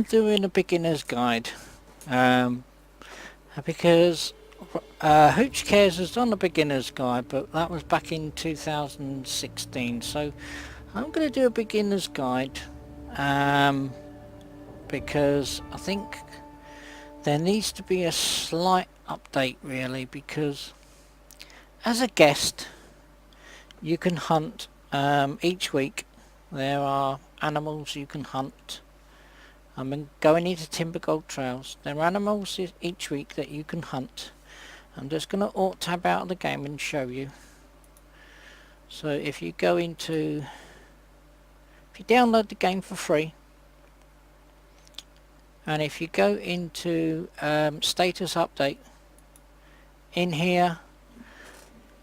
doing a beginner's guide because Hooch Cares has done a beginner's guide, but that was back in 2016. So I'm going to do a beginner's guide because I think there needs to be a slight update really, because as a guest you can hunt each week. There are animals you can hunt. I'm going into Timber Gold Trails. There are animals each week that you can hunt. I'm just going to alt tab out of the game and show you. So if you go into, if you download the game for free, and if you go into status update, in here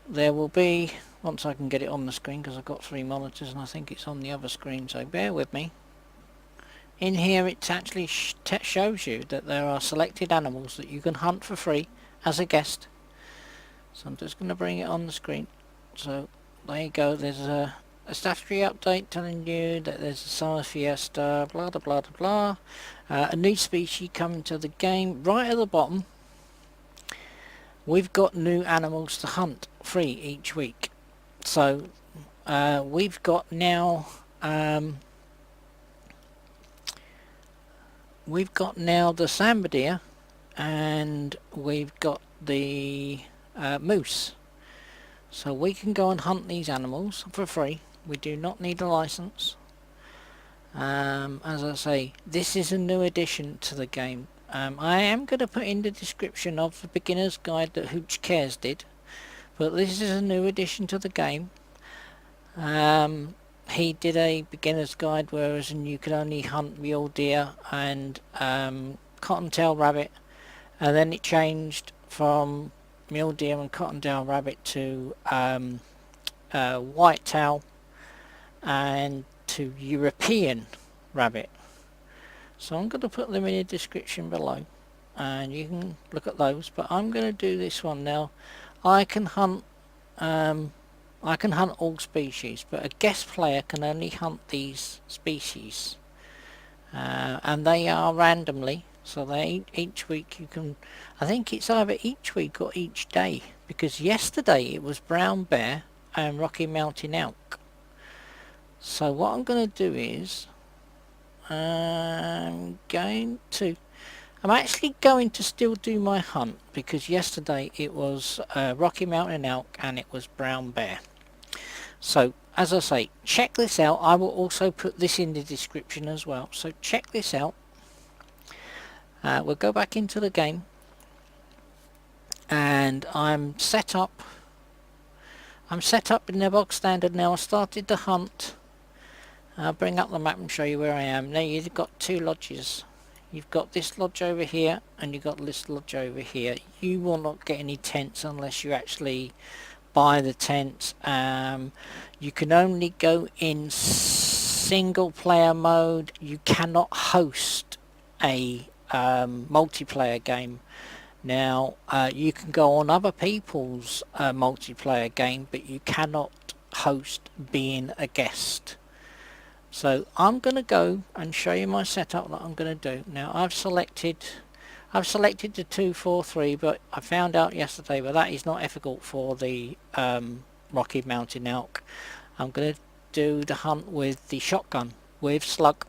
there will be, once I can get it on the screen because I've got 3 monitors and I think it's on the other screen, so bear with me. In here it actually shows you that there are selected animals that you can hunt for free as a guest. So I'm just going to bring it on the screen. So there you go, there's a statutory update telling you that there's a summer fiesta, blah blah blah blah. A new species coming to the game. Right at the bottom we've got new animals to hunt free each week. So we've got now the samba deer, and we've got the moose. So we can go and hunt these animals for free. We do not need a license. As I say, this is a new addition to the game. I am going to put in the description of the beginner's guide that Hooch Cares did, but this is a new addition to the game. He did a beginner's guide whereas you could only hunt mule deer and cottontail rabbit, and then it changed from mule deer and cottontail rabbit to whitetail and to European rabbit. So I'm going to put them in the description below and you can look at those, but I'm going to do this one now. I can hunt all species, but a guest player can only hunt these species, and they are randomly. So they each week you can, I think it's either each week or each day, because yesterday it was brown bear and Rocky Mountain elk. So what I'm going to do is I'm actually going to still do my hunt, because yesterday it was Rocky Mountain elk and it was brown bear. So as I say, check this out. I will also put this in the description as well, so check this out. We'll go back into the game and I'm set up in the bog standard now. I started the hunt. I'll bring up the map and show you where I am. Now you've got 2 lodges. You've got this lodge over here and you've got this lodge over here. You will not get any tents unless you actually buy the tents. You can only go in single player mode. You cannot host a multiplayer game. Now you can go on other people's multiplayer game, but you cannot host being a guest. So I'm going to go and show you my setup that I'm going to do. Now I've selected the 243, but I found out yesterday that that is not ethical for the Rocky Mountain elk. I'm going to do the hunt with the shotgun with slug.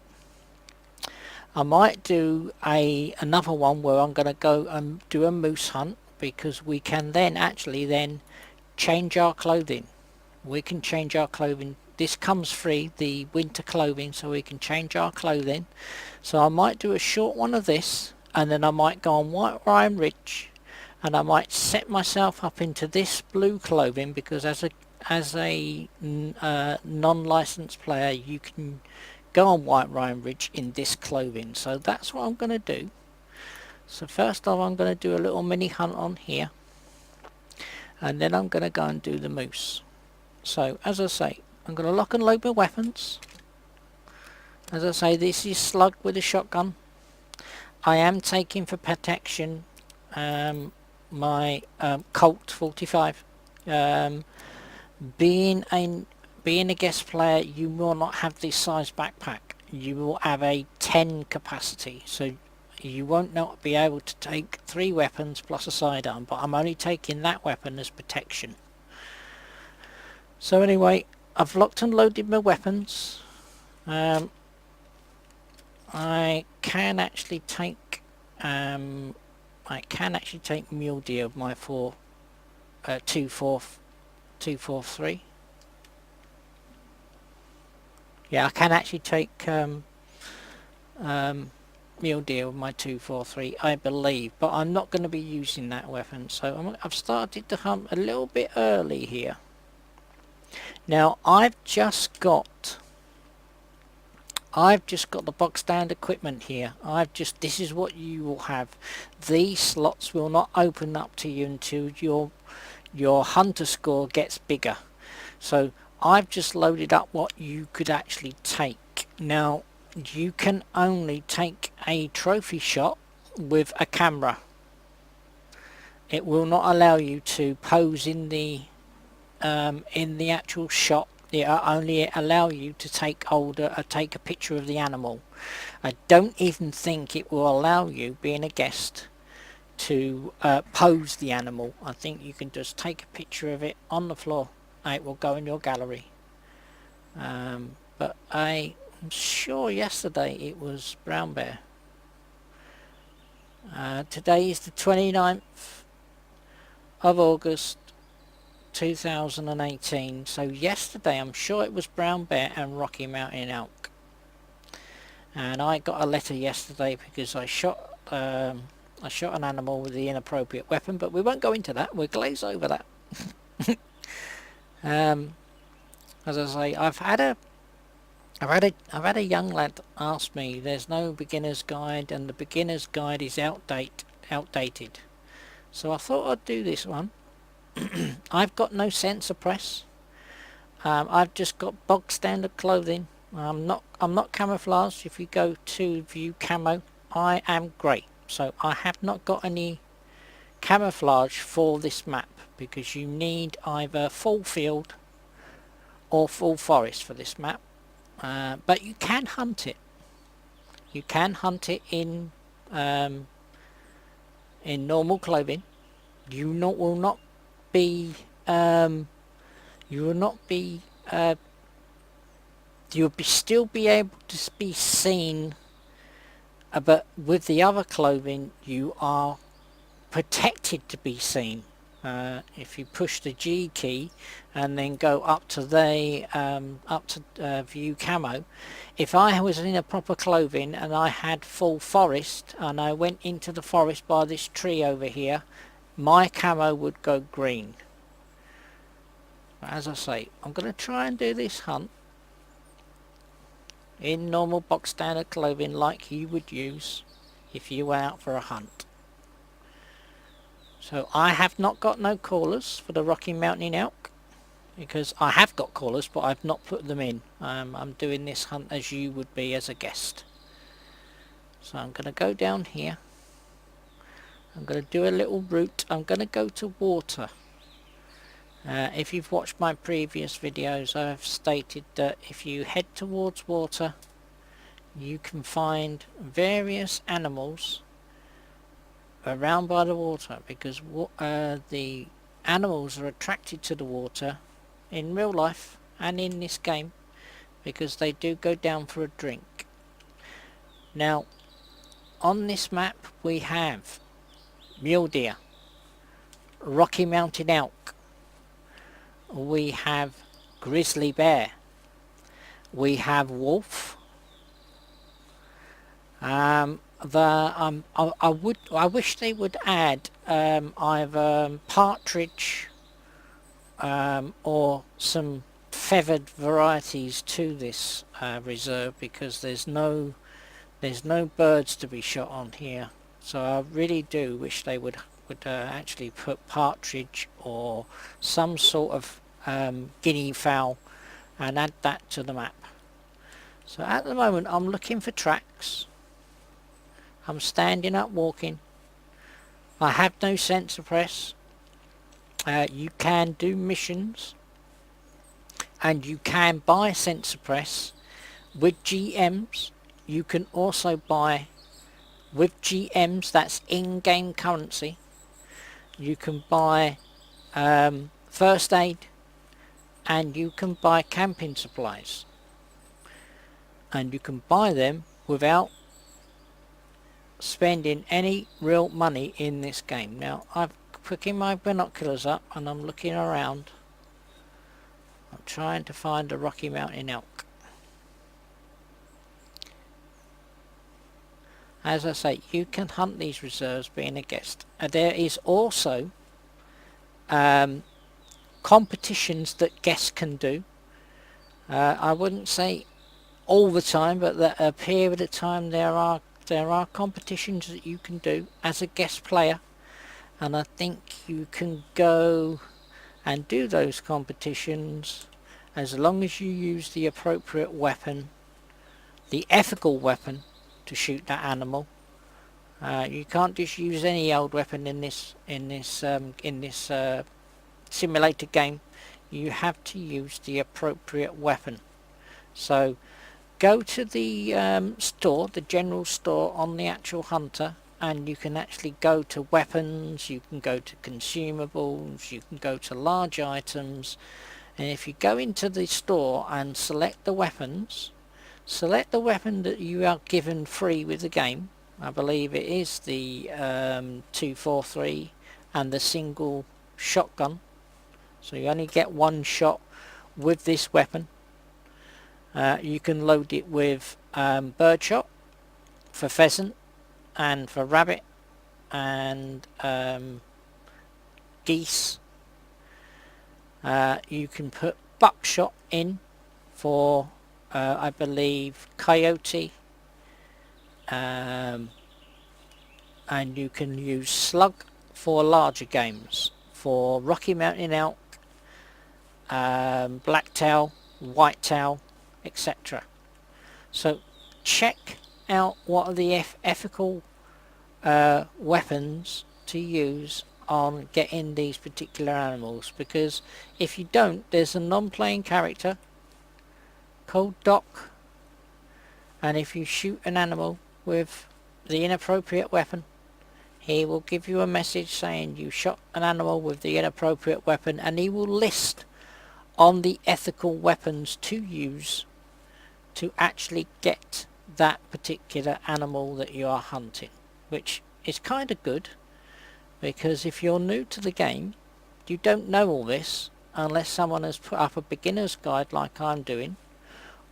I might do another one where I'm going to go and do a moose hunt, because we can then actually change our clothing. We can change our clothing. This comes free, the winter clothing, so we can change our clothing. So I might do a short one of this, and then I might go on White Ryan Ridge and I might set myself up into this blue clothing, because as a non-licensed player you can go on White Ryan Ridge in this clothing. So that's what I'm going to do. So first off I'm going to do a little mini hunt on here, and then I'm going to go and do the moose. So as I say, I'm going to lock and load my weapons. As I say, this is slug with a shotgun. I am taking for protection my Colt 45. Being a guest player, you will not have this size backpack. you will have a 10 capacity, so you won't not be able to take 3 weapons plus a sidearm, but I'm only taking that weapon as protection. So anyway, I've locked and loaded my weapons. I can actually take mule deer of my 243. Yeah, I can actually take mule deer with my 243, I believe, but I'm not going to be using that weapon. So I've started to hunt a little bit early here. Now I've just got the box stand equipment here. This is what you will have. These slots will not open up to you until your hunter score gets bigger. So I've just loaded up what you could actually take. Now you can only take a trophy shot with a camera. It will not allow you to pose in the actual shot. It will only allow you to take a picture of the animal. I don't even think it will allow you, being a guest, to pose the animal. I think you can just take a picture of it on the floor and it will go in your gallery. But I'm sure yesterday it was brown bear. Today is the 29th of August 2018, so yesterday I'm sure it was brown bear and Rocky Mountain elk. And I got a letter yesterday because I shot an animal with the inappropriate weapon, but we won't go into that. We'll glaze over that. As I say, I've had a young lad ask me, there's no beginner's guide and the beginner's guide is outdated. So I thought I'd do this one. I've got no sensor press. I've just got bog standard clothing. I'm not camouflaged. If you go to view camo, I am grey. So I have not got any camouflage for this map, because you need either full field or full forest for this map. But you can hunt it. You can hunt it in normal clothing. You will still be able to be seen, but with the other clothing you are protected to be seen. If you push the G key and then go up to view camo, if I was in a proper clothing and I had full forest and I went into the forest by this tree over here, my camo would go green. As I say, I'm going to try and do this hunt in normal box standard clothing like you would use if you went out for a hunt. So I have not got no callers for the Rocky Mountain elk, because I have got callers but I've not put them in. I'm doing this hunt as you would be as a guest. So I'm going to go down here. I'm going to do a little route. I'm going to go to water. If you've watched my previous videos, I have stated that if you head towards water, you can find various animals around by the water, because the animals are attracted to the water in real life and in this game, because they do go down for a drink. Now on this map we have mule deer, Rocky Mountain elk, we have grizzly bear, we have wolf. I wish they would add either partridge or some feathered varieties to this reserve, because there's no birds to be shot on here. So I really do wish they would actually put partridge or some sort of guinea fowl and add that to the map. So at the moment I'm looking for tracks. I'm standing up walking. I have no sensor press. You can do missions and you can buy sensor press with GMs. You can also buy with GMs, that's in-game currency. You can buy first aid, and you can buy camping supplies, and you can buy them without spending any real money in this game. Now I've picking my binoculars up and I'm looking around. I'm trying to find a Rocky Mountain elk. As I say, you can hunt these reserves being a guest. There is also competitions that guests can do. I wouldn't say all the time, but that a period of time there are competitions that you can do as a guest player, and I think you can go and do those competitions as long as you use the appropriate weapon, the ethical weapon, to shoot that animal. You can't just use any old weapon in this simulator game. You have to use the appropriate weapon. So go to the store, the general store on the actual Hunter, and you can actually go to weapons, you can go to consumables, you can go to large items, and if you go into the store and select the weapons, select the weapon that you are given free with the game. I believe it is the 243 and the single shotgun, so you only get one shot with this weapon. You can load it with birdshot for pheasant and for rabbit and geese. You can put buckshot in for I believe coyote, and you can use slug for larger games, for Rocky Mountain elk, blacktail, whitetail, etc. So check out what are the ethical weapons to use on getting these particular animals, because if you don't, there's a non-playing character called Doc, and if you shoot an animal with the inappropriate weapon, he will give you a message saying you shot an animal with the inappropriate weapon, and he will list on the ethical weapons to use to actually get that particular animal that you are hunting, which is kind of good, because if you're new to the game, you don't know all this unless someone has put up a beginner's guide like I'm doing,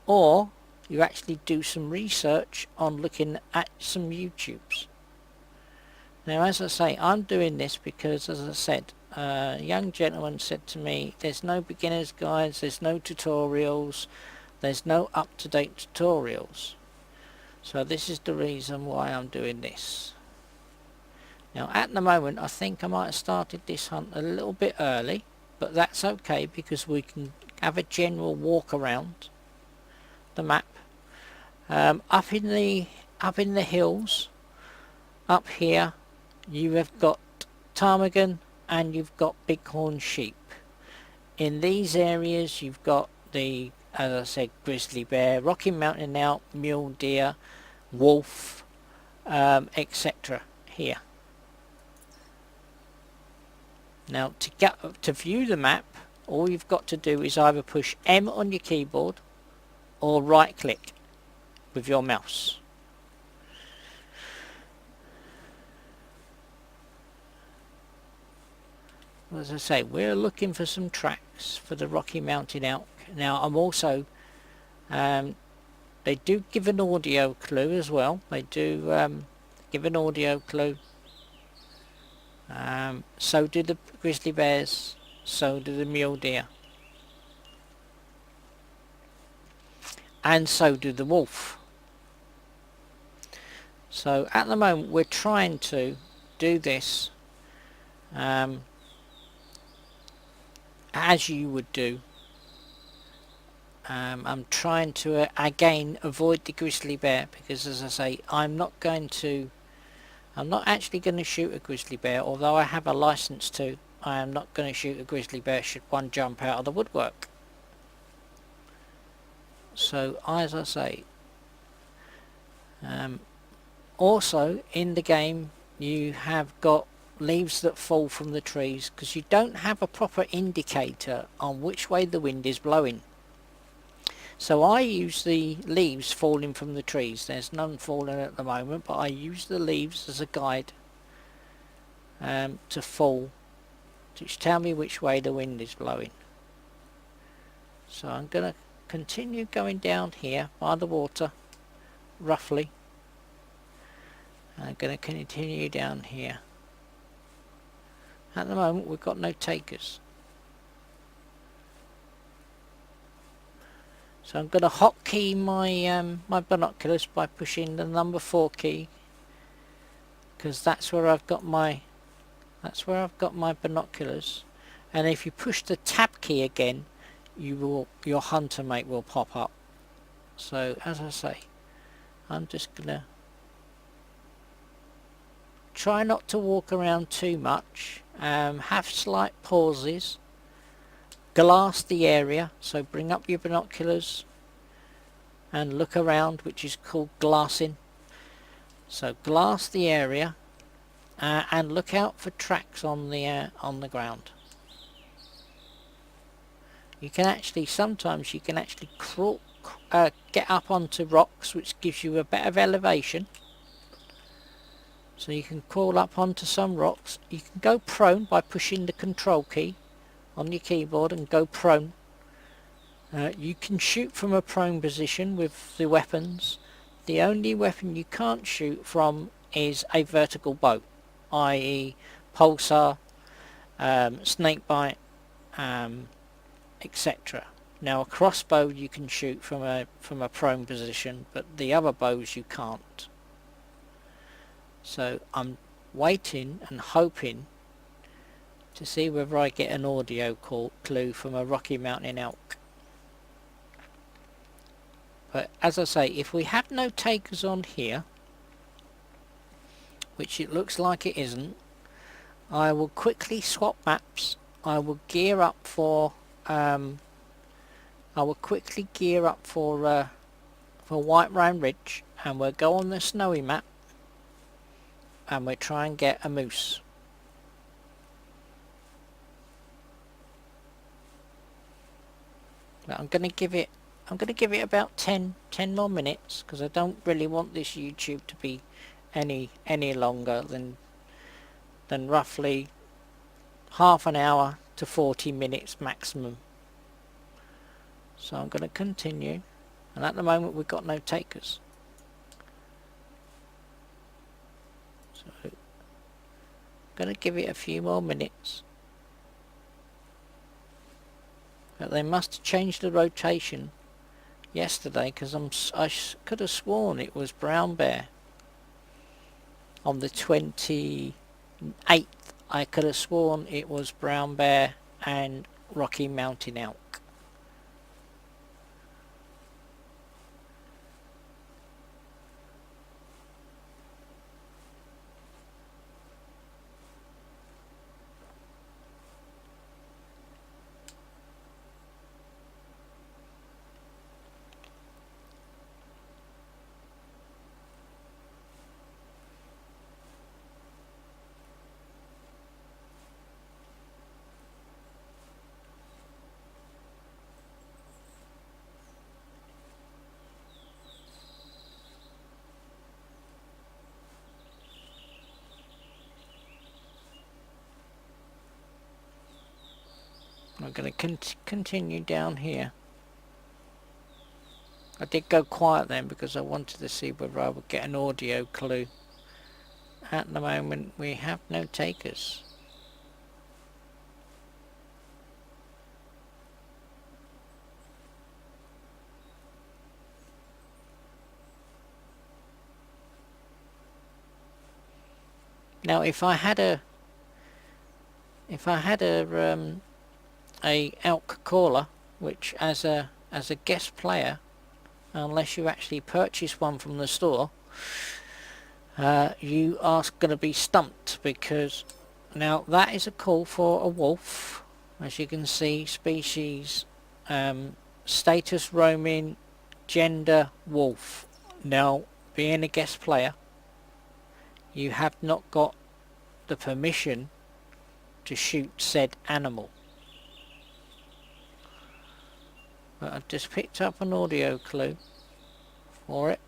or you actually do some research on looking at some YouTubes. Now, as I say, I'm doing this because, as I said, a young gentleman said to me, there's no beginner's guides, there's no tutorials, there's no up-to-date tutorials. So this is the reason why I'm doing this. Now at the moment I think I might have started this hunt a little bit early, but that's okay because we can have a general walk around the map. Up in the hills up here you have got ptarmigan and you've got bighorn sheep. In these areas you've got the, as I said, grizzly bear, Rocky Mountain elk, mule deer, wolf, etc. here. Now to view the map, all you've got to do is either push M on your keyboard or right click with your mouse. As I say, we're looking for some tracks for the Rocky Mountain elk. Now I'm also, they do give an audio clue as well. They do give an audio clue. So do the grizzly bears, so do the mule deer, and so do the wolf. So at the moment we're trying to do this as you would do. I'm trying to again avoid the grizzly bear, because as I say, I'm not actually going to shoot a grizzly bear, although I have a license to. I am not going to shoot a grizzly bear should one jump out of the woodwork. So as I say, also in the game you have got leaves that fall from the trees because you don't have a proper indicator on which way the wind is blowing. So I use the leaves falling from the trees. There's none falling at the moment, but I use the leaves as a guide to fall, to tell me which way the wind is blowing. So I'm going to continue going down here by the water, roughly. I'm going to continue down here. At the moment we've got no takers. So I'm going to hotkey my my binoculars by pushing the number 4 key, because that's where I've got my binoculars. And if you push the tab key again, your hunter mate will pop up. So as I say, I'm just gonna try not to walk around too much, have slight pauses, glass the area, so bring up your binoculars and look around, which is called glassing. So glass the area and look out for tracks on the ground. You can actually, sometimes you can actually crawl, get up onto rocks, which gives you a better elevation. So you can crawl up onto some rocks. You can go prone by pushing the control key on your keyboard and go prone. You can shoot from a prone position with the weapons. The only weapon you can't shoot from is a vertical bow, i.e. pulsar, snakebite, etc. Now a crossbow you can shoot from a prone position, but the other bows you can't. So I'm waiting and hoping to see whether I get an audio clue from a Rocky Mountain elk. But as I say, if we have no takers on here, which it looks like it isn't, I will quickly swap maps. I will gear up for White Round Ridge, and we'll go on the snowy map and we'll try and get a moose. But I'm going to give it about 10 more minutes, because I don't really want this YouTube to be any longer than roughly half an hour to 40 minutes maximum. So I'm going to continue, and at the moment we've got no takers. So I'm going to give it a few more minutes. But they must have changed the rotation yesterday, because I could have sworn it was brown bear on the 28th. I could have sworn it was brown bear and Rocky Mountain elk. I'm going to continue down here. I did go quiet then because I wanted to see whether I would get an audio clue. At the moment we have no takers. Now if I had a elk caller, which as a guest player, unless you actually purchase one from the store, you are going to be stumped, because now that is a call for a wolf. As you can see, species, status roaming, gender wolf. Now, being a guest player, you have not got the permission to shoot said animal. But I've just picked up an audio clue for it.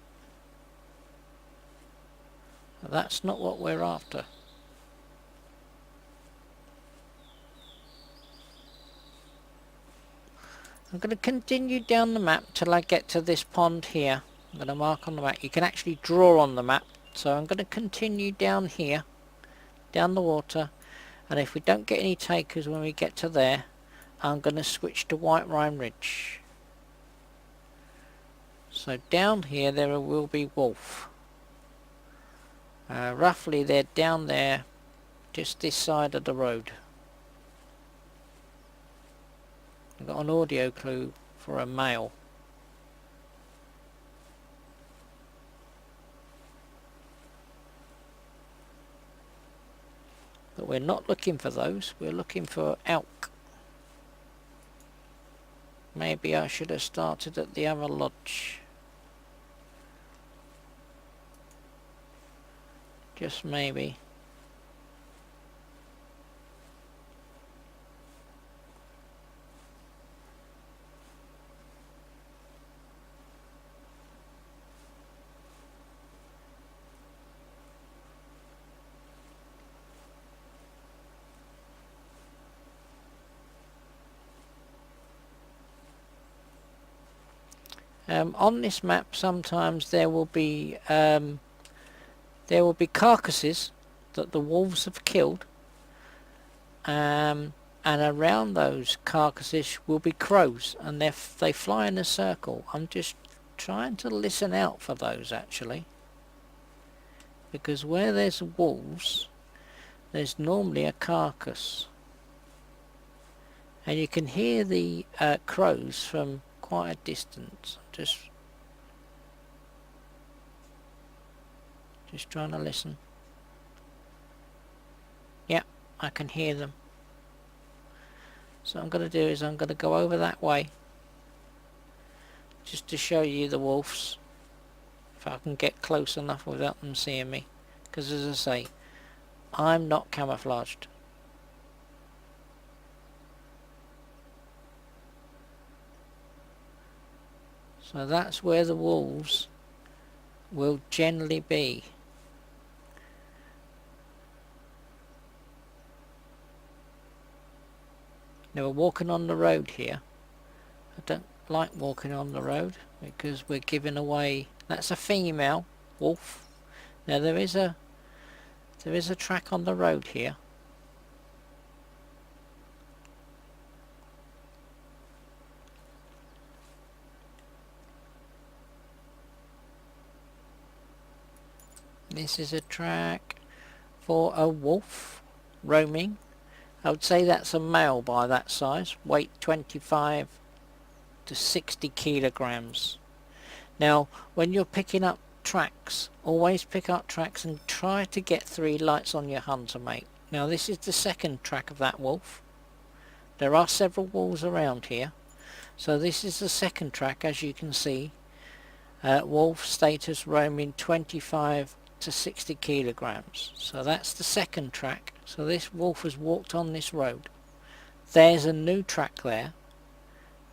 But that's not what we're after. I'm going to continue down the map till I get to this pond here. I'm going to mark on the map. You can actually draw on the map. So I'm going to continue down here, down the water, and if we don't get any takers when we get to there, I'm going to switch to White Rime Ridge. So down here there will be wolf. Roughly they're down there, just this side of the road. I've got an audio clue for a male. But we're not looking for those, we're looking for elk. Maybe I should have started at the other lodge. Just maybe. On this map sometimes there will be carcasses that the wolves have killed, and around those carcasses will be crows, and they fly in a circle. I'm just trying to listen out for those actually, because where there's wolves there's normally a carcass, and you can hear the crows from quite a distance. Just trying to listen. Yeah, I can hear them. So what I'm going to do is I'm going to go over that way just to show you the wolves, if I can get close enough without them seeing me, because as I say, I'm not camouflaged. So that's where the wolves will generally be. Now we're walking on the road here. I don't like walking on the road because we're giving away. That's a female wolf. Now there is a track on the road here. This is a track for a wolf roaming. I would say that's a male by that size, weight 25 to 60 kilograms. Now when you're picking up tracks, always pick up tracks and try to get 3 lights on your hunter mate. Now this is the second track of that wolf. There are several wolves around here, so this is the second track. As you can see, wolf status roaming 25 to 60 kilograms. So that's the second track. So this wolf has walked on this road. There's a new track there.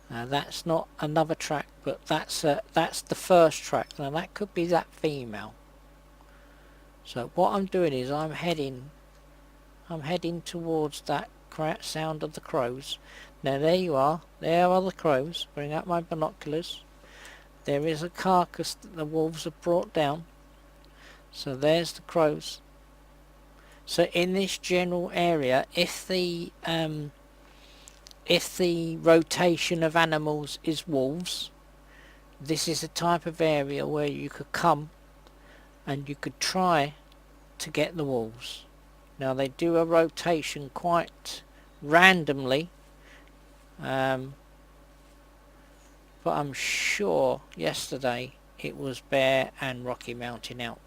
That's not another track, but that's the first track. Now that could be that female. So what I'm doing is I'm heading towards that sound of the crows. Now there you are. There are the crows. Bring out my binoculars. There is a carcass that the wolves have brought down. So there's the crows. So in this general area, if the rotation of animals is wolves, this is a type of area where you could come and you could try to get the wolves. Now they do a rotation quite randomly, but I'm sure yesterday it was bear and Rocky Mountain elk.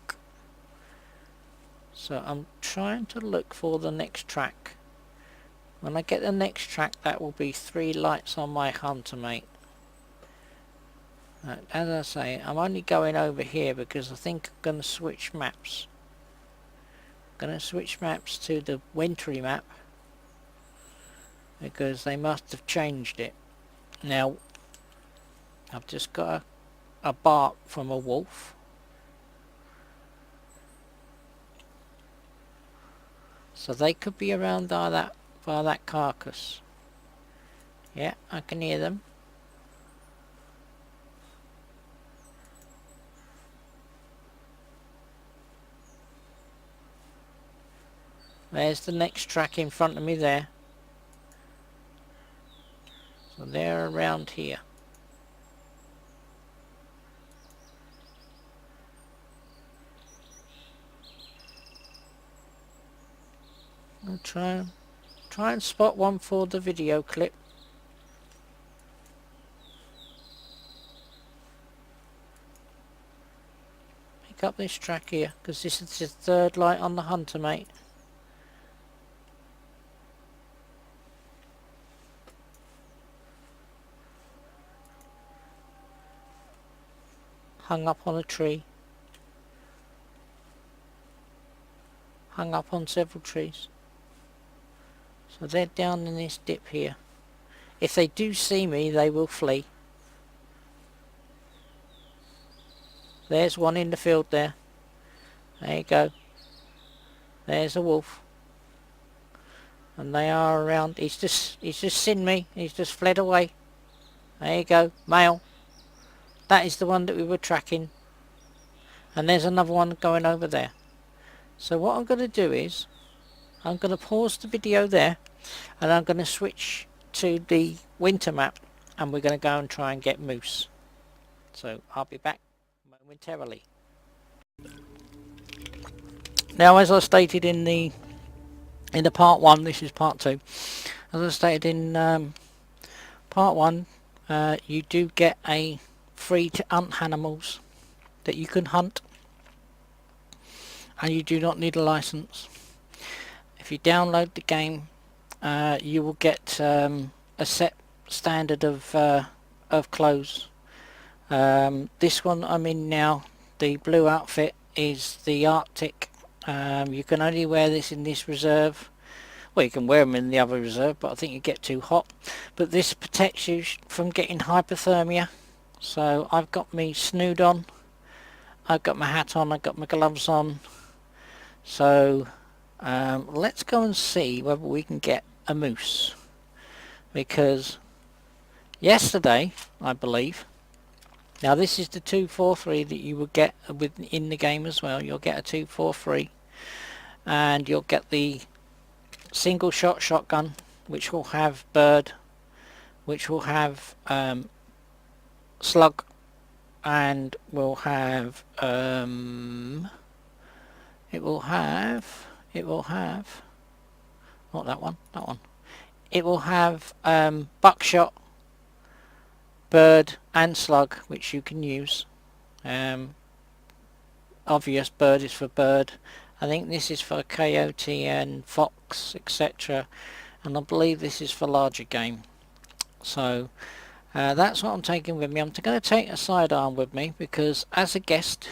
So I'm trying to look for the next track. When I get the next track, that will be 3 lights on my hunter mate. As I say, I'm only going over here because I think I'm going to switch maps. I'm going to switch maps to the wintry map because they must have changed it. Now, I've just got a bark from a wolf. So they could be around by that carcass. Yeah, I can hear them. There's the next track in front of me there. So they're around here. I'll try and spot one for the video clip. Pick up this track here because this is the third light on the Hunter, mate. Hung up on a tree. Hung up on several trees. So they're down in this dip here. If they do see me, they will flee. There's one in the field there. There you go. There's a wolf. And they are around. He's just seen me. He's just fled away. There you go. Male. That is the one that we were tracking. And there's another one going over there. So what I'm going to do is I'm going to pause the video there and I'm going to switch to the winter map and we're going to go and try and get moose. So I'll be back momentarily. Now, as I stated in the part 1, this is part 2. As I stated in part 1, you do get a free to hunt animals that you can hunt, and you do not need a license. If you download the game, you will get a set standard of clothes. This one I'm in now, the blue outfit, is the Arctic. You can only wear this in this reserve. Well, you can wear them in the other reserve, but I think you get too hot. But this protects you from getting hypothermia. So I've got me snood on, I've got my hat on, I've got my gloves on. So let's go and see whether we can get a moose, because yesterday, I believe, now this is the 243 that you will get in the game as well. You'll get a 243 and you'll get the single shot shotgun, which will have bird, which will have slug, and will have it will have not that one, it will have buckshot, bird and slug, which you can use. Obvious bird is for bird. I think this is for coyote and fox, etc. And I believe this is for larger game. So that's what I'm taking with me. I'm going to take a sidearm with me because as a guest,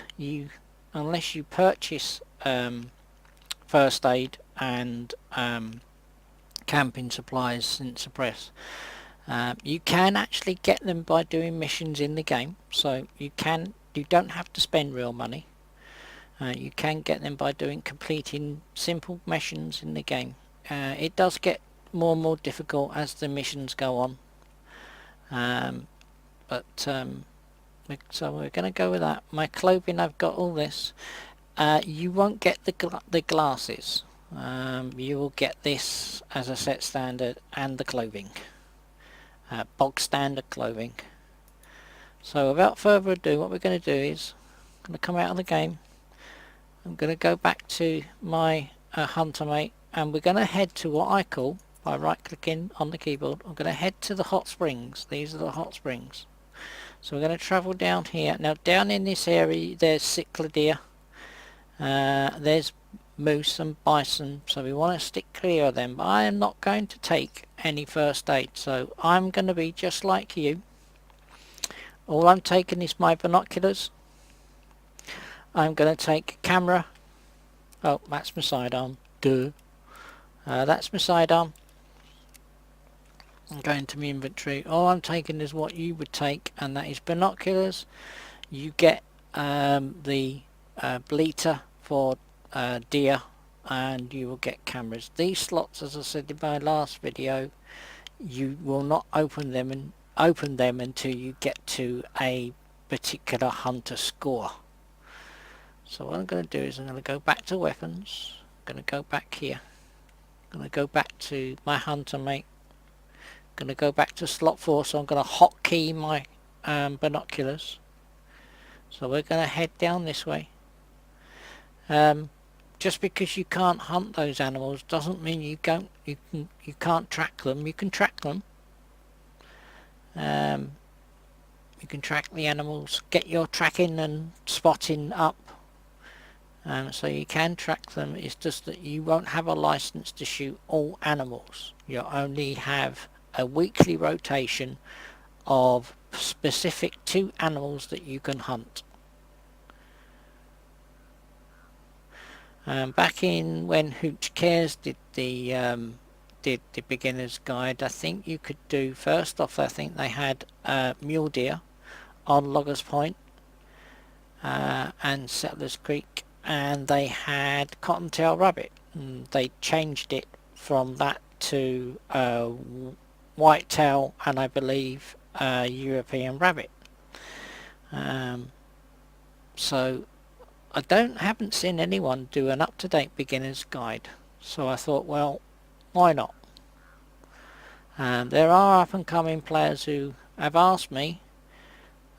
unless you purchase first aid and camping supplies since suppress, you can actually get them by doing missions in the game. So you don't have to spend real money. You can get them by completing simple missions in the game. It does get more and more difficult as the missions go on. So we're going to go with that. My clothing, I've got all this. You won't get the glasses. You will get this as a set standard and the clothing. Bog standard clothing. So without further ado, what we're going to do is I'm going to come out of the game. I'm going to go back to my Hunter mate, and we're going to head to what I call, by right clicking on the keyboard, I'm going to head to the hot springs. These are the hot springs. So we're going to travel down here. Now down in this area there's cycladeer, there's moose and bison, so we want to stick clear of them. But I am not going to take any first aid, so I'm going to be just like you. All I'm taking is my binoculars. I'm going to take a camera. Oh, that's my sidearm. Duh. That's my sidearm. I'm going to my inventory. All I'm taking is what you would take, and that is binoculars. You get the bleater for deer, and you will get cameras. These slots, as I said in my last video, you will not open them until you get to a particular hunter score. So what I'm going to do is I'm going to go back to weapons. I'm going to go back here. I'm going to go back to my hunter mate. I'm going to go back to slot 4, so I'm going to hotkey my binoculars. So we're going to head down this way. Just because you can't hunt those animals doesn't mean you can't track them. You can track them. You can track the animals, get your tracking and spotting up. So you can track them. It's just that you won't have a license to shoot all animals. You'll only have a weekly rotation of specific 2 animals that you can hunt. Back in when Hooch Cares did the beginner's guide, I think you could do, first off, I think they had mule deer on Loggers Point and Settlers Creek, and they had cottontail rabbit. They changed it from that to whitetail and I believe European rabbit. So I haven't seen anyone do an up-to-date beginner's guide, so I thought, well, why not? There are up-and-coming players who have asked me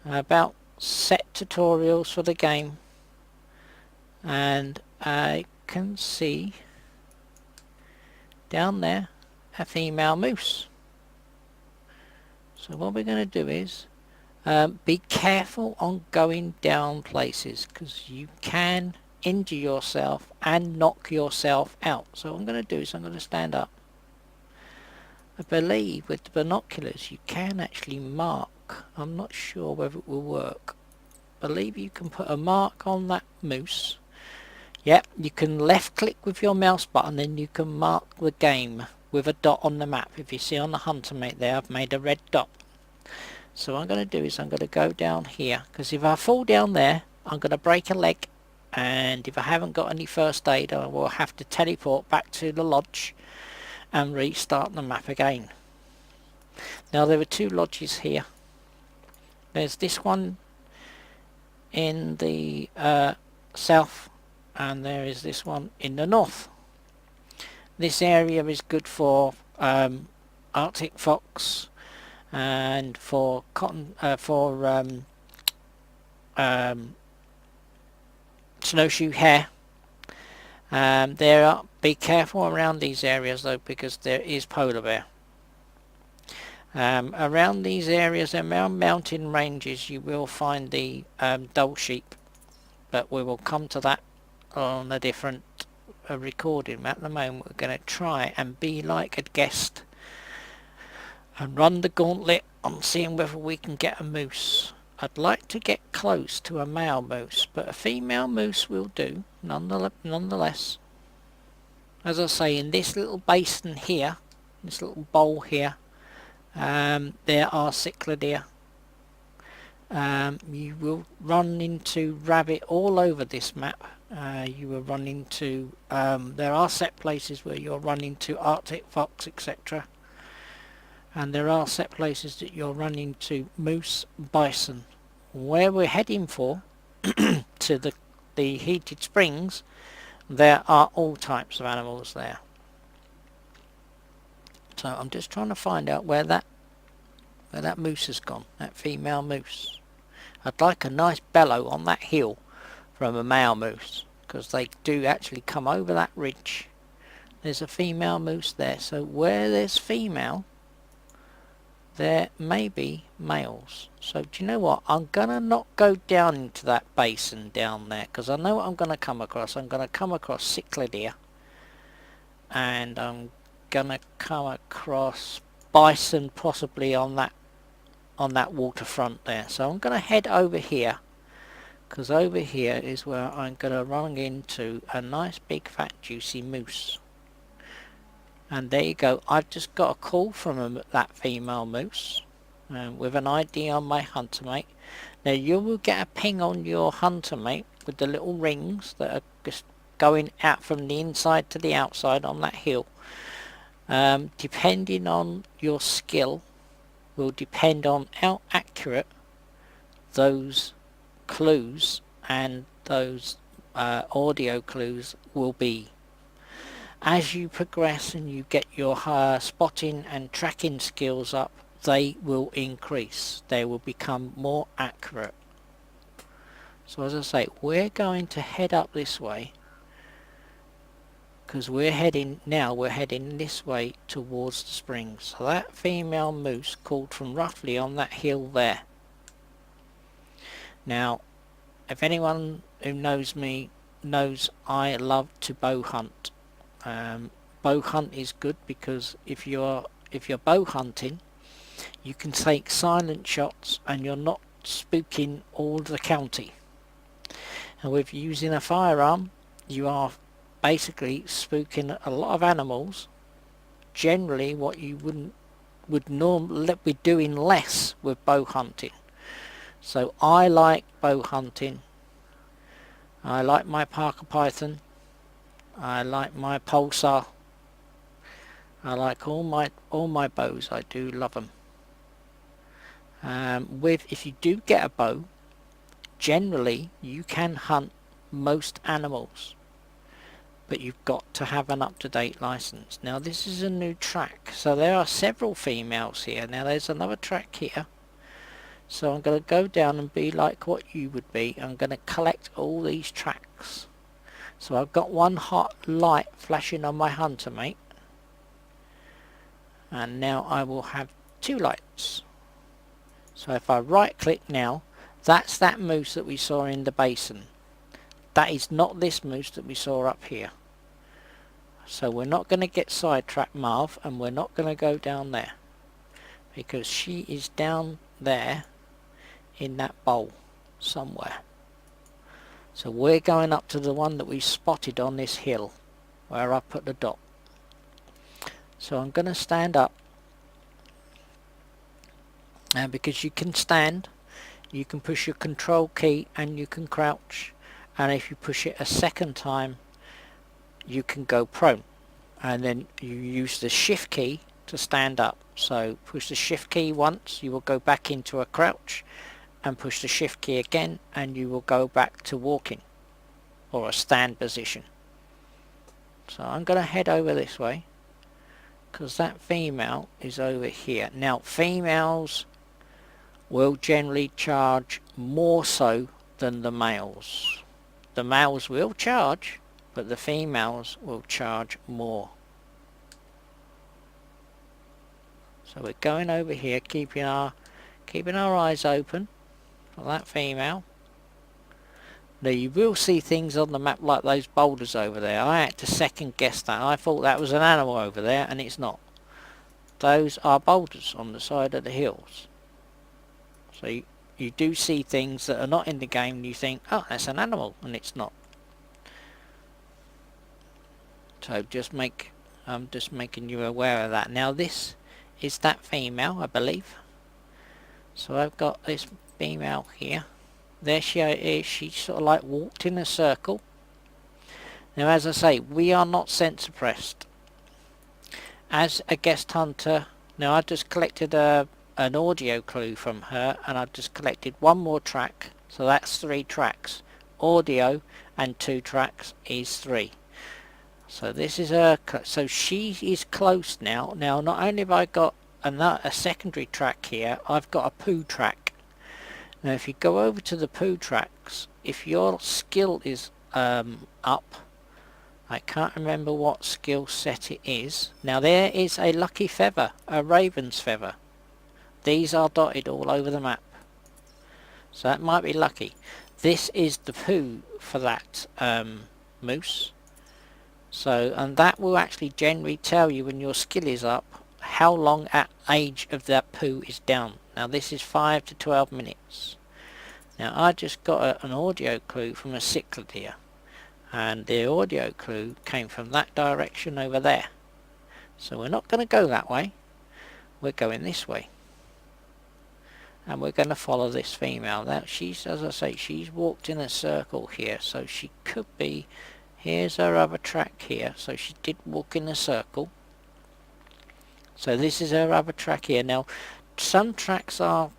about set tutorials for the game, and I can see down there a female moose. So what we're going to do is be careful on going down places, because you can injure yourself and knock yourself out. So what I'm going to do is I'm going to stand up. I believe with the binoculars you can actually mark. I'm not sure whether it will work. I believe you can put a mark on that moose. Yep, you can left click with your mouse button and you can mark the game with a dot on the map. If you see on the hunter mate there, I've made a red dot. So what I'm going to do is I'm going to go down here, because if I fall down there I'm going to break a leg, and if I haven't got any first aid I will have to teleport back to the lodge and restart the map again. Now there are 2 lodges here. There's this one in the south, and there is this one in the north. This area is good for Arctic fox and for snowshoe hare. Be careful around these areas though, because there is polar bear. Around these areas, around mountain ranges, you will find the dull sheep, but we will come to that on a different recording. At the moment we're going to try and be like a guest and run the gauntlet on seeing whether we can get a moose. I'd like to get close to a male moose, but a female moose will do nonetheless. As I say, in this little basin here, this little bowl here, there are cichlid deer. You will run into rabbit all over this map. You will run into, there are set places where you'll run into Arctic fox, etc. And there are set places that you'll run into moose, bison. Where we're heading for, to the heated springs, there are all types of animals there. So I'm just trying to find out where that moose has gone, that female moose. I'd like a nice bellow on that hill from a male moose, because they do actually come over that ridge. There's a female moose there, so where there's female, there may be males. So do you know what, I'm gonna not go down into that basin down there, because I know what I'm gonna come across. I'm gonna come across cichlid deer, and I'm gonna come across bison possibly on that on that waterfront there. So I'm going to head over here, because over here is where I'm going to run into a nice big fat juicy moose. And there you go, I've just got a call from that female moose with an ID on my hunter mate. Now you will get a ping on your hunter mate with the little rings that are just going out from the inside to the outside on that hill. Depending on your skill will depend on how accurate those clues and those audio clues will be. As you progress and you get your spotting and tracking skills up, they will increase. They will become more accurate. So as I say, we're going to head up this way, because we're heading this way towards the springs. So that female moose called from roughly on that hill there. Now, if anyone who knows me knows I love to bow hunt. Bow hunt is good because if you're bow hunting, you can take silent shots and you're not spooking all the county. And with using a firearm, you are basically spooking a lot of animals. Generally, what you would normally be doing less with bow hunting. So I like bow hunting. I like my Parker Python. I like my Pulsar. I like all my bows. I do love them. If you do get a bow, generally you can hunt most animals, but you've got to have an up-to-date license. Now this is a new track, so there are several females here. Now there's another track here, so I'm going to go down and be like what you would be. I'm going to collect all these tracks. So I've got one hot light flashing on my hunter mate, and now I will have two lights. So if I right click now, that's that moose that we saw in the basin. That is not this moose that we saw up here. So we're not going to get sidetracked, Marv, and we're not going to go down there, because she is down there in that bowl somewhere. So we're going up to the one that we spotted on this hill where I put the dot. So I'm going to stand up, and because you can stand, you can push your control key and you can crouch, and if you push it a second time you can go prone, and then you use the shift key to stand up. So push the shift key once, you will go back into a crouch, and push the shift key again and you will go back to walking or a stand position. So I'm going to head over this way because that female is over here. Now females will generally charge more so than the males. The males will charge, but the females will charge more. So we're going over here, keeping our eyes open for that female. Now you will see things on the map like those boulders over there. I had to second guess that. I thought that was an animal over there, and it's not. Those are boulders on the side of the hills. So you do see things that are not in the game and you think, oh, that's an animal, and it's not. So I'm just making you aware of that. Now this is that female, I believe. So I've got this female here. There she is. She sort of like walked in a circle. Now as I say, we are not scent suppressed. As a guest hunter, now I just collected an audio clue from her, and I've just collected one more track. So that's 3 tracks. Audio and 2 tracks is 3. So this is so she is close now. Now not only have I got a secondary track here, I've got a poo track. Now if you go over to the poo tracks, if your skill is up, I can't remember what skill set it is. Now there is a lucky feather, a raven's feather. These are dotted all over the map. So that might be lucky. This is the poo for that moose. So, and that will actually generally tell you when your skill is up how long at age of that poo is down. Now this is 5 to 12 minutes. Now I just got an audio clue from a cyclodeer, and the audio clue came from that direction over there. So we're not going to go that way, we're going this way. And we're going to follow this female. Now she's, as I say, she's walked in a circle here, so she could be, here's her other track here, so she did walk in a circle. So this is her other track here. Now some tracks are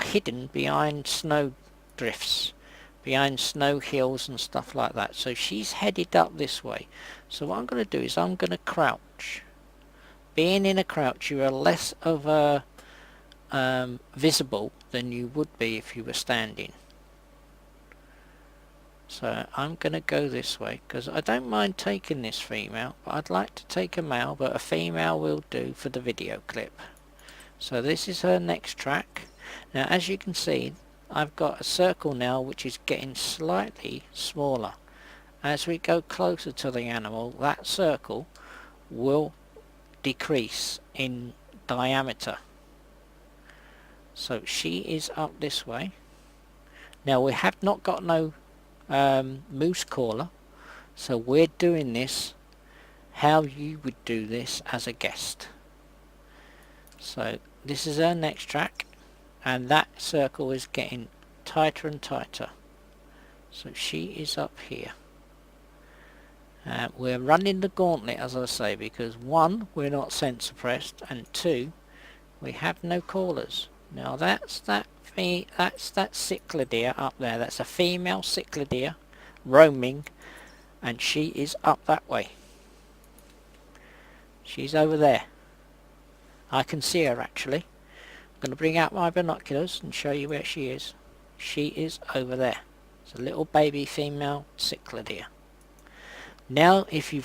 hidden behind snow drifts, behind snow hills and stuff like that. So she's headed up this way. So what I'm going to do is I'm going to crouch. Being in a crouch, you are less of a visible than you would be if you were standing. So I'm going to go this way because I don't mind taking this female, but I'd like to take a male, but a female will do for the video clip. So this is her next track. Now as you can see, I've got a circle now which is getting slightly smaller. As we go closer to the animal, that circle will decrease in diameter. So she is up this way. Now we have not got no moose caller, so we're doing this how you would do this as a guest. So this is our next track, and that circle is getting tighter and tighter. So she is up here. We're running the gauntlet, as I say, because 1, we're not scent suppressed, and 2, we have no callers. Now that's that cyclodeer up there. That's a female cyclodeer roaming, and she is up that way. She's over there. I can see her actually. I'm going to bring out my binoculars and show you where she is. She is over there. It's a little baby female cyclodeer. Now if you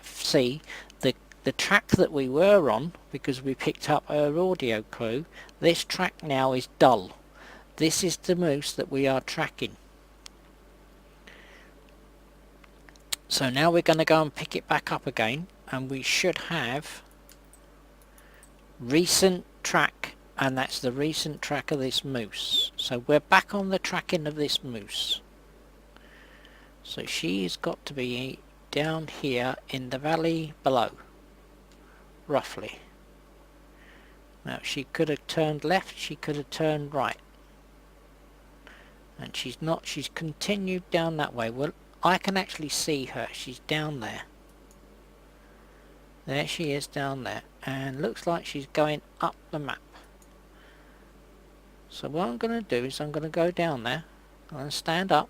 see the track that we were on, because we picked up her audio clue, this track now is dull. This is the moose that we are tracking. So now we're going to go and pick it back up again, and we should have recent track, and that's the recent track of this moose. So we're back on the tracking of this moose. So she's got to be down here in the valley below, roughly. Now she could have turned left, she could have turned right, and she's not. She's continued down that way. Well, I can actually see her. She's down there. There she is down there, and looks like she's going up the map. So what I'm going to do is I'm going to go down there. I'm going to stand up.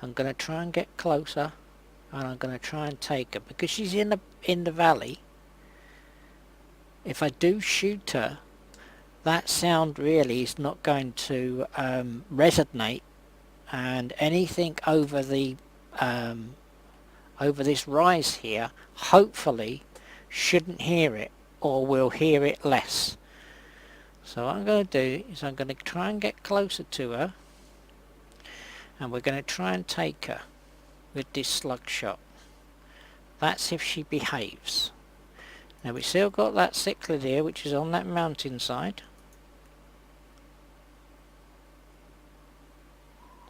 I'm going to try and get closer, and I'm going to try and take her because she's in the valley. If I do shoot her, that sound really is not going to resonate, and anything over the over this rise here hopefully shouldn't hear it, or will hear it less. So what I'm going to do is I'm going to try and get closer to her, and we're going to try and take her with this slug shot. That's if she behaves. Now we still got that cyclodeer which is on that mountainside.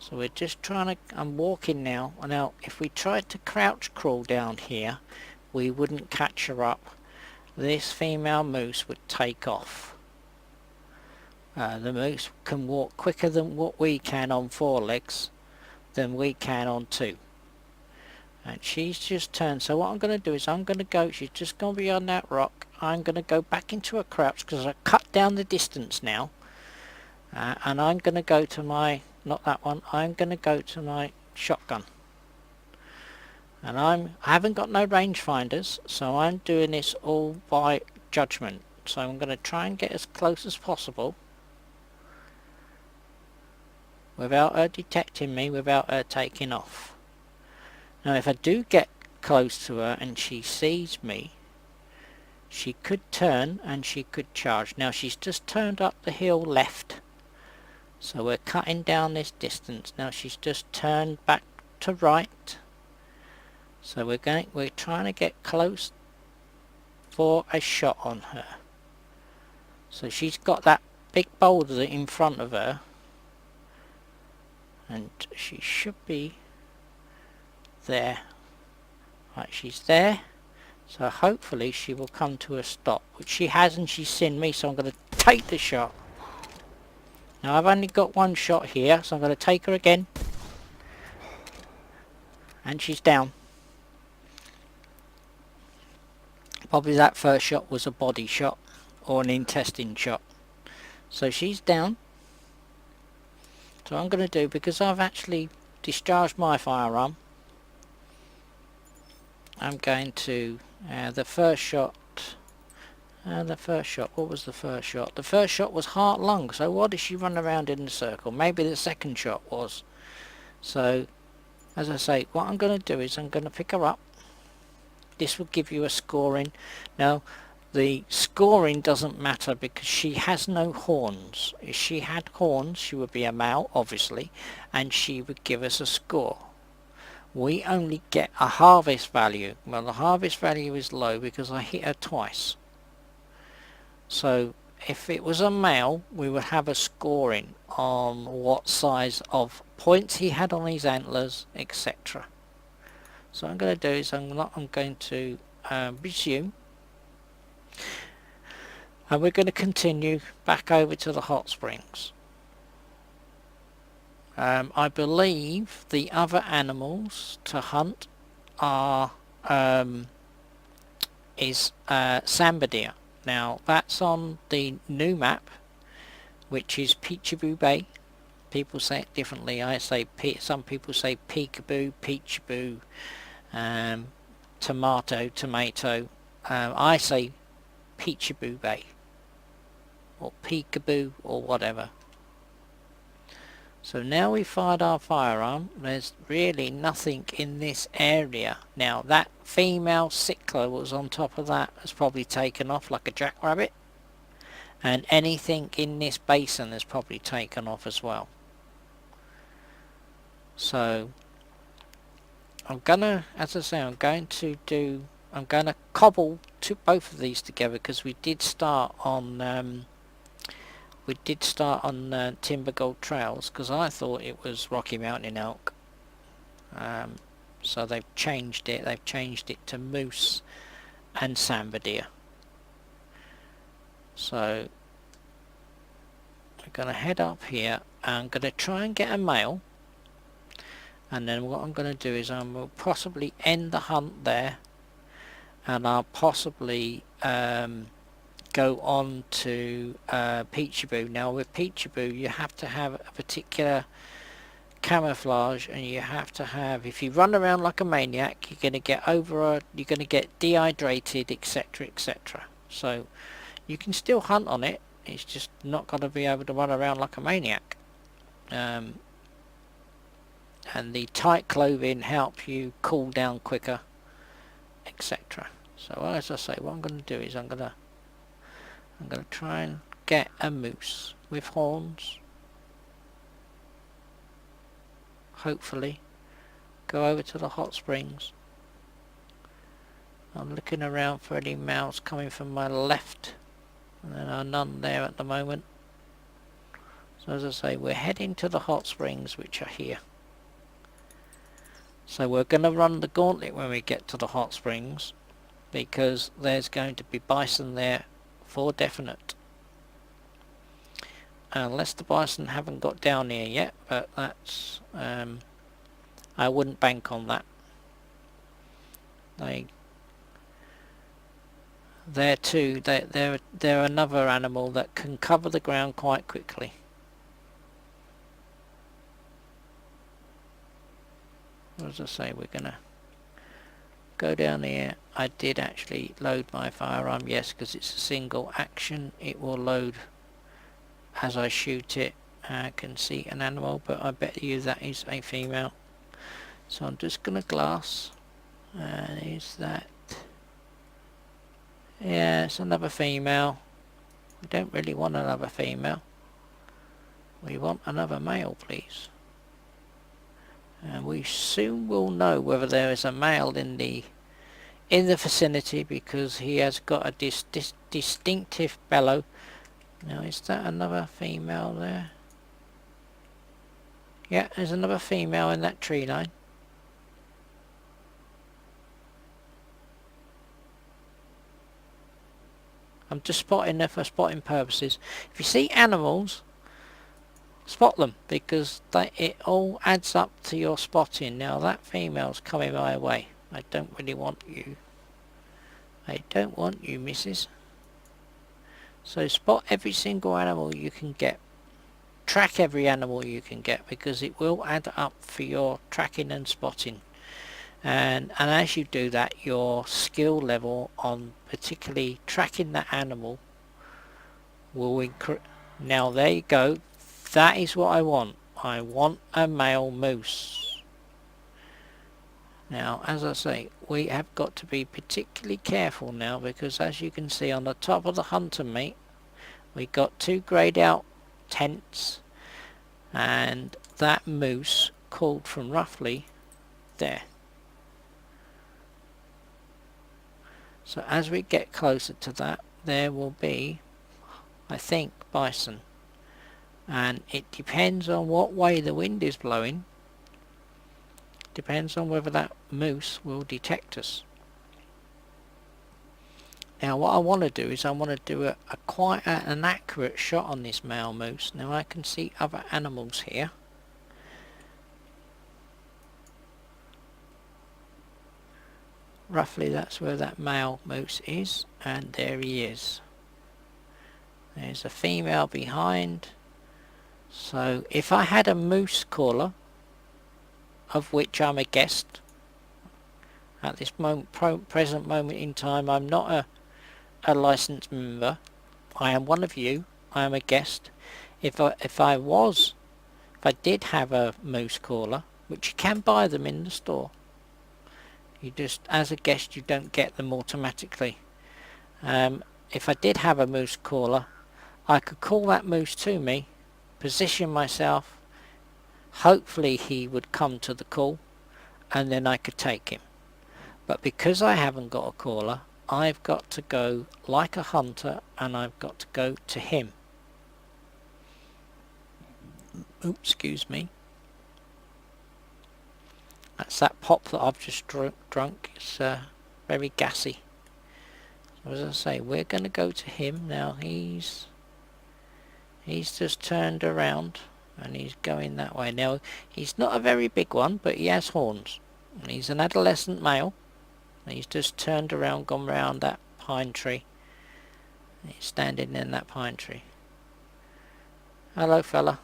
So we're just trying to, I'm walking now. Now if we tried to crouch crawl down here, we wouldn't catch her up. This female moose would take off. The moose can walk quicker than what we can on 4 legs, than we can on 2. And she's just turned. So what I'm going to do is I'm going to go, she's just gone beyond that rock. I'm going to go back into a crouch because I cut down the distance now. And I'm going to go to my, not that one, I'm going to go to my shotgun. And I haven't got no rangefinders, so I'm doing this all by judgment. So I'm going to try and get as close as possible without her detecting me, without her taking off. Now if I do get close to her and she sees me, she could turn and she could charge. Now she's just turned up the hill left, so we're cutting down this distance. Now she's just turned back to right, so we're trying to get close for a shot on her. So she's got that big boulder in front of her, and she should be there. Right, she's there, so hopefully she will come to a stop, which she hasn't. She's seen me, so I'm going to take the shot. Now I've only got one shot here, so I'm going to take her again, and she's down. Probably that first shot was a body shot or an intestine shot. So she's down. So I'm going to do, because I've actually discharged my firearm, I'm going to the first shot, what was the first shot? The first shot was heart lung, so why did she run around in a circle? Maybe the second shot was. So as I say, what I'm going to do is I'm going to pick her up. This will give you a scoring. Now the scoring doesn't matter because she has no horns. If she had horns, she would be a male, obviously, and she would give us a score. We only get a harvest value. Well, the harvest value is low because I hit her twice. So if it was a male, we would have a scoring on what size of points he had on his antlers, etc. So what I'm going to do is I'm going to resume, and we're going to continue back over to the hot springs. I believe the other animals to hunt are Samba deer. Now that's on the new map, which is Peekaboo Bay. People say it differently. Some people say peekaboo, peekaboo, tomato. I say Peekaboo Bay or peekaboo or whatever. So now we fired our firearm. There's really nothing in this area. Now that female sickler was on top of that has probably taken off like a jackrabbit, and anything in this basin has probably taken off as well. So I'm gonna, as I say, I'm going to cobble both of these together because we did start on Timber Gold Trails because I thought it was Rocky Mountain elk. So they've changed it. They've changed it to moose and Samba deer. So we're going to head up here. I'm going to try and get a male. And then what I'm going to do is I will possibly end the hunt there. And I'll possibly go on to Peekaboo. Now with Peekaboo you have to have a particular camouflage, and you have to have, if you run around like a maniac, you're going to get you're going to get dehydrated, etc, etc. So you can still hunt on it, it's just not going to be able to run around like a maniac. And the tight clothing helps you cool down quicker, etc. So as I say, what I'm going to do is I'm going to try and get a moose with horns. Hopefully go over to the hot springs. I'm looking around for any males coming from my left, and there are none there at the moment. So as I say, we're heading to the hot springs, which are here. So we're going to run the gauntlet when we get to the hot springs, because there's going to be bison there for definite. Unless the bison haven't got down here yet, but that's I wouldn't bank on that. They're another animal that can cover the ground quite quickly. As I say, we're gonna go down here. I did actually load my firearm, yes, because it's a single action. It will load as I shoot it. I can see an animal, but I bet you that is a female. So I'm just gonna glass. And is that? Yeah, it's another female. We don't really want another female. We want another male, please. And we soon will know whether there is a male in the vicinity, because he has got a distinctive bellow. Now is that another female there? Yeah, there's another female in that tree line. I'm just spotting there for spotting purposes. If you see animals, spot them, because it all adds up to your spotting. Now that female's coming my way. I don't really want you. I don't want you, missus. So spot every single animal you can get. Track every animal you can get, because it will add up for your tracking and spotting. And as you do that, your skill level on particularly tracking that animal will increase. Now there you go. That is what I want. I want a male moose. Now, as I say, we have got to be particularly careful now, because as you can see on the top of the hunter meat, we got 2 greyed out tents, and that moose called from roughly there. So as we get closer to that, there will be, I think, bison. And it depends on what way the wind is blowing. Depends on whether that moose will detect us. Now what I want to do is I want to do quite an accurate shot on this male moose. Now I can see other animals here. Roughly that's where that male moose is, and there he is. There's a female behind. So if I had a moose caller, of which I'm a guest at this present moment in time, I'm not a licensed member. I am one of you. I am a guest. If I did have a moose caller, which you can buy them in the store, you just, as a guest, you don't get them automatically. If I did have a moose caller, I could call that moose to me, position myself, hopefully he would come to the call, and then I could take him. But because I haven't got a caller, I've got to go like a hunter, and I've got to go to him. Oops, excuse me. That's that pop that I've just drunk. It's very gassy. So as I say, we're going to go to him now. He's just turned around and he's going that way. Now he's not a very big one, but he has horns. And he's an adolescent male. And he's just turned around, gone round that pine tree. He's standing in that pine tree. Hello, fella.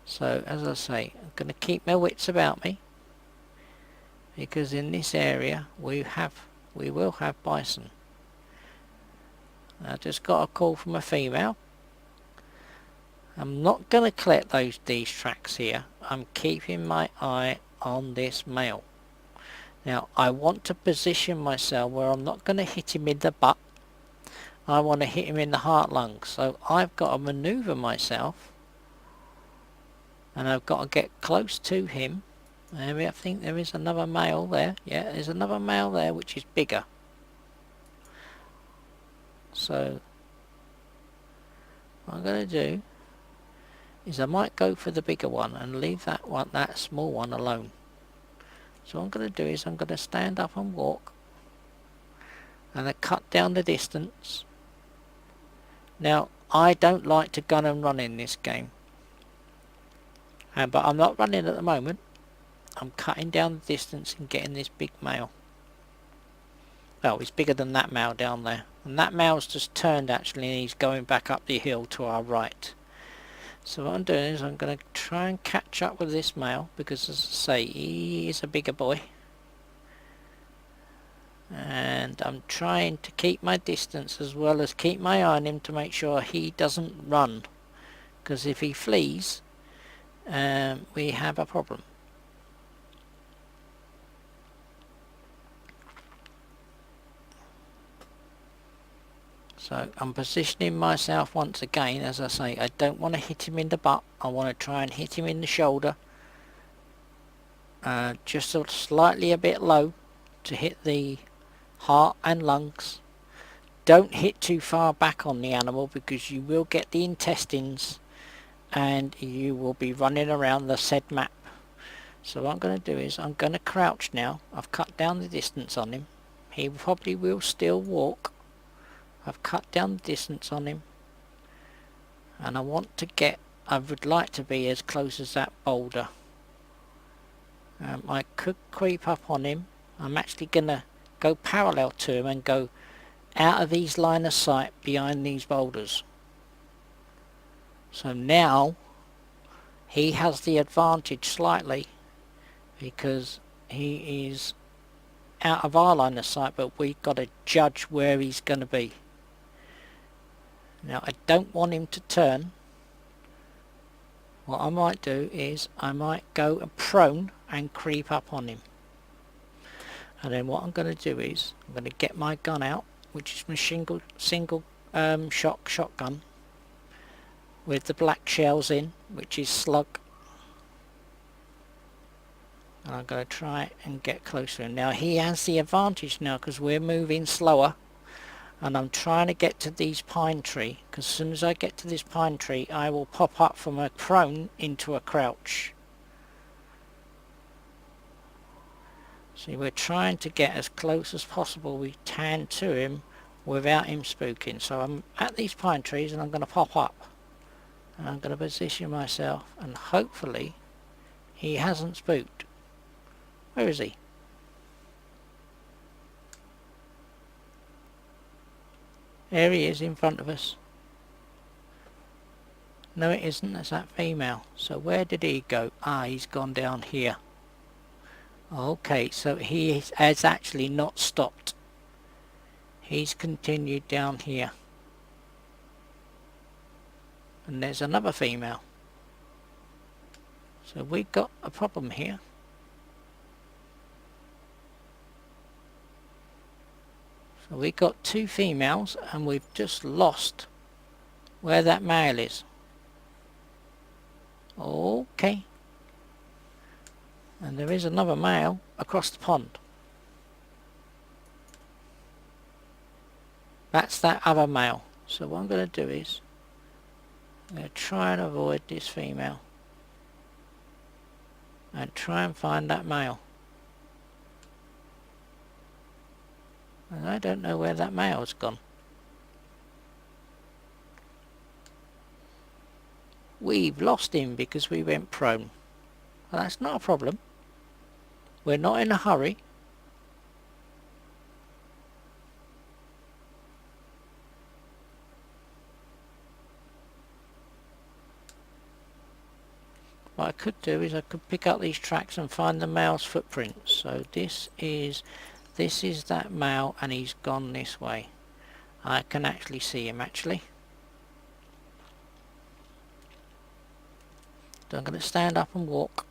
So as I say, I'm going to keep my wits about me, because in this area we will have bison. I just got a call from a female. I'm not going to collect these tracks here. I'm keeping my eye on this male. Now I want to position myself where I'm not going to hit him in the butt. I want to hit him in the heart lungs. So I've got to maneuver myself, and I've got to get close to him. I think there is another male there. Yeah, there's another male there which is bigger. So what I'm going to do is I might go for the bigger one and leave that small one alone. So what I'm going to do is I'm going to stand up and walk, and I cut down the distance. Now I don't like to gun and run in this game. But I'm not running at the moment. I'm cutting down the distance and getting this big male. Oh, he's bigger than that male down there. And that male's just turned actually, and he's going back up the hill to our right. So what I'm doing is I'm going to try and catch up with this male, because as I say, he is a bigger boy. And I'm trying to keep my distance as well as keep my eye on him to make sure he doesn't run. Because if he flees, we have a problem. So I'm positioning myself once again. As I say, I don't want to hit him in the butt. I want to try and hit him in the shoulder, just slightly a bit low to hit the heart and lungs. don't hit too far back on the animal because you will get the intestines and you will be running around the said map. So what I'm going to do is I'm going to crouch now. I've cut down the distance on him. He probably will still walk. I've cut down the distance on him, and I want to get, I would like to be as close as that boulder. I could creep up on him. I'm actually going to go parallel to him and go out of his line of sight behind these boulders. So now he has the advantage slightly because he is out of our line of sight, but we've got to judge where he's going to be. Now I don't want him to turn. What I might do is I might go prone and creep up on him. And then what I'm going to do is I'm going to get my gun out, which is my single shotgun with the black shells in, which is slug. And I'm going to try and get closer. Now he has the advantage now because we're moving slower, and I'm trying to get to these pine tree, because as soon as I get to this pine tree I will pop up from a prone into a crouch. See, we're trying to get as close as possible we can to him without him spooking. So I'm at these pine trees and I'm going to pop up and I'm going to position myself, and hopefully he hasn't spooked. Where is he? There he is in front of us. No, it isn't. That's that female. So where did he go? Ah, he's gone down here. Okay, so he has actually not stopped. He's continued down here. And there's another female. So we've got a problem here. So we've got two females and we've just lost where that male is. Okay. And there is another male across the pond. That's that other male. So what I'm going to do is I'm going to try and avoid this female and try and find that male. And I don't know where that male's gone. We've lost him because we went prone. Well, that's not a problem. We're not in a hurry. What I could do is I could pick up these tracks and find the male's footprints. So this is that male and he's gone this way. I can actually see him actually. So I'm going to stand up and walk.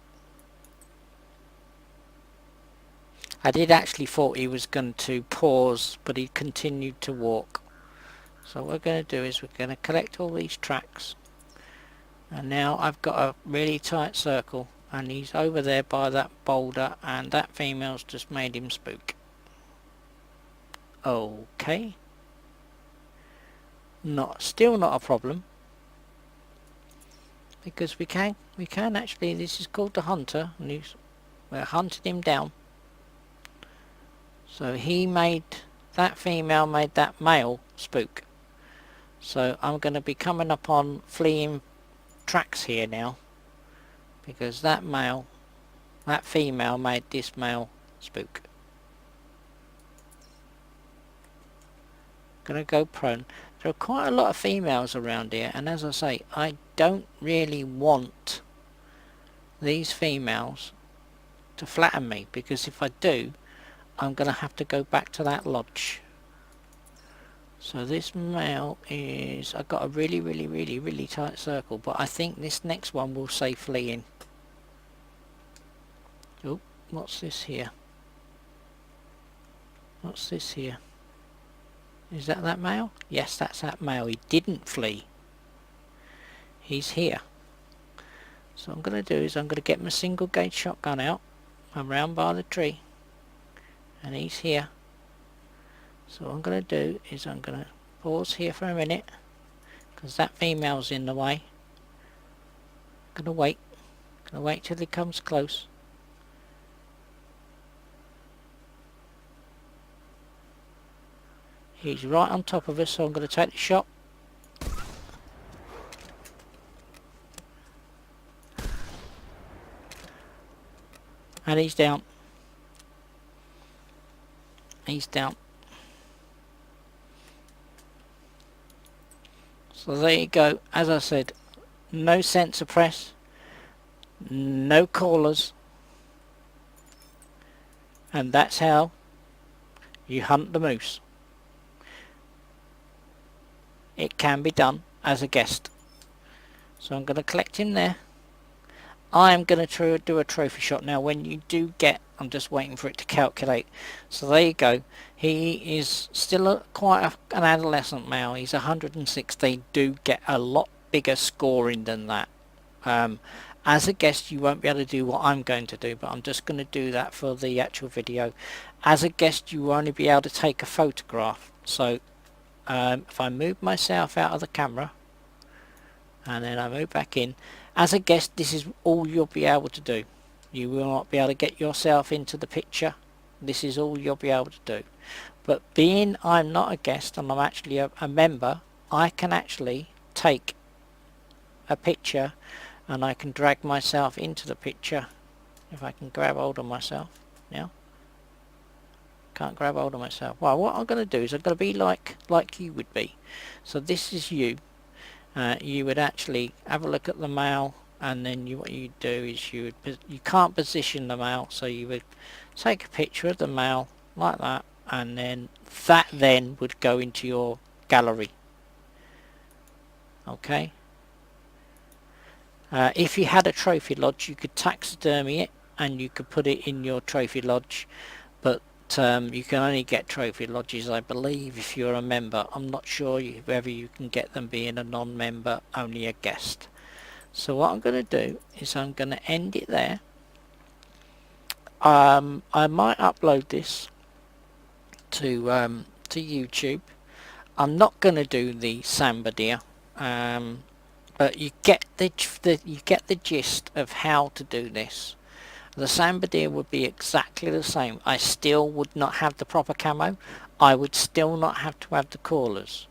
I did actually thought he was going to pause, but he continued to walk. So what we're going to do is we're going to collect all these tracks. And now I've got a really tight circle and he's over there by that boulder and that female's just made him spook. Okay. Still not a problem. Because we can actually, this is called the Hunter, and we're hunting him down. So that female made that male spook. So I'm going to be coming upon fleeing tracks here now, because that female made this male spook. Gonna go prone. There are quite a lot of females around here, and as I say, I don't really want these females to flatten me, because if I do, I'm gonna have to go back to that lodge. So this male is, I've got a really tight circle, but I think this next one will say fleeing. Oh, what's this here? What's this here? Is that male? Yes, that's that male. He didn't flee. He's here. So what I'm going to do is I'm going to get my single gauge shotgun out. I'm round by the tree. And he's here. So what I'm going to do is I'm going to pause here for a minute because that female's in the way. I'm going to wait till he comes close. He's right on top of us, so I'm going to take the shot. And he's down. He's down. So there you go. As I said, no sensor press, no callers, and that's how you hunt the moose. It can be done as a guest. So I'm going to collect him there. I'm going to do a trophy shot now. When you do get, I'm just waiting for it to calculate. So there you go. He is still quite an adolescent male. He's 106. They do get a lot bigger scoring than that. As a guest, you won't be able to do what I'm going to do, but I'm just going to do that for the actual video. As a guest, you will only be able to take a photograph. So if I move myself out of the camera and then I move back in, as a guest, this is all you'll be able to do. You will not be able to get yourself into the picture. This is all you'll be able to do. But being I'm not a guest and I'm actually a member, I can actually take a picture and I can drag myself into the picture. If I can grab hold of myself now. Can't grab hold of myself. Well, what I'm going to do is I'm going to be like you would be. So this is you. You would actually have a look at the male, and then what you do is you can't position the male, so you would take a picture of the male like that, and then that then would go into your gallery. Okay. If you had a trophy lodge, you could taxidermy it and you could put it in your trophy lodge, but you can only get trophy lodges, I believe, if you're a member. I'm not sure whether you can get them being a non-member, only a guest. So what I'm going to do is I'm going to end it there. I might upload this to YouTube. I'm not going to do the samba deer, but you get the gist of how to do this. The samba deer would be exactly the same. I still would not have the proper camo. I would still not have to have the callers.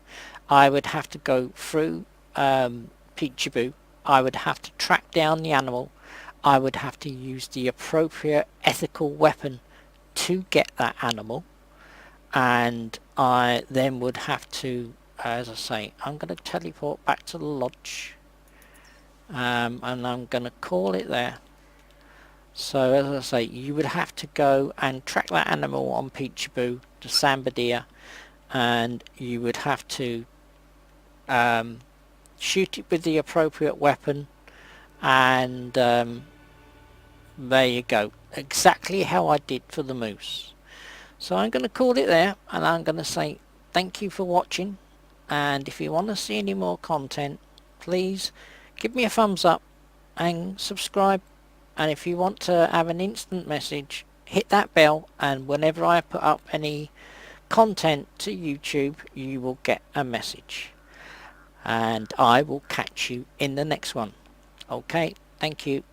I would have to go through Peekaboo. I would have to track down the animal. I would have to use the appropriate ethical weapon to get that animal. And I then would have to, as I say, I'm going to teleport back to the lodge. And I'm going to call it there. So as I say, you would have to go and track that animal on Peekaboo, the samba deer, and you would have to shoot it with the appropriate weapon, and there you go, exactly how I did for the moose. So I'm going to call it there, and I'm going to say thank you for watching, and if you want to see any more content, please give me a thumbs up and subscribe. And if you want to have an instant message, hit that bell, and whenever I put up any content to YouTube, you will get a message. And I will catch you in the next one. Okay, thank you.